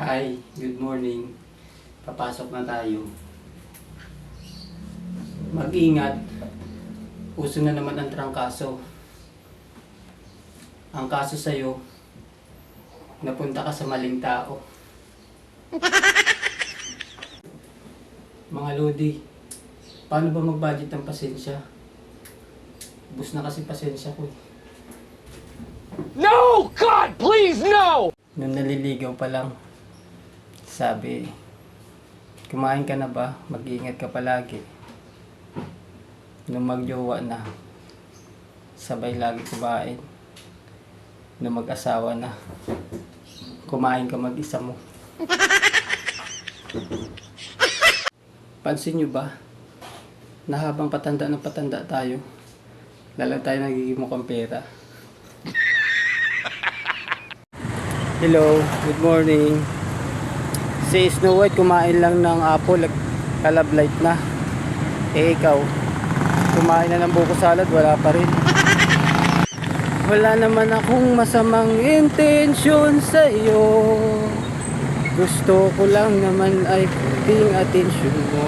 Hi, good morning. Papasok na tayo. Mag-ingat. Uso na naman ang trangkaso. Ang kaso sa'yo, napunta ka sa maling tao. Mga Lodi, paano ba mag-budget ng pasensya? Ubus na kasi pasensya ko. No! God, please, no! Nung naliligaw pa lang, sabi, kumain ka na ba? Mag-iingat ka palagi. Nung magjowa na, sabay lagi kumain. Nung mag-asawa na, kumain ka mag-isa mo. Pansin nyo ba, na habang patanda ng patanda tayo, lalo tayo nagiging mukhang pera. Hello, good morning. Si Snow White kumain lang ng apple, kalablight na. Eh ikaw, kumain na ng buko salad, wala pa rin. Wala naman akong masamang intensyon sa iyo. Gusto ko lang naman ay kunting atensyon mo.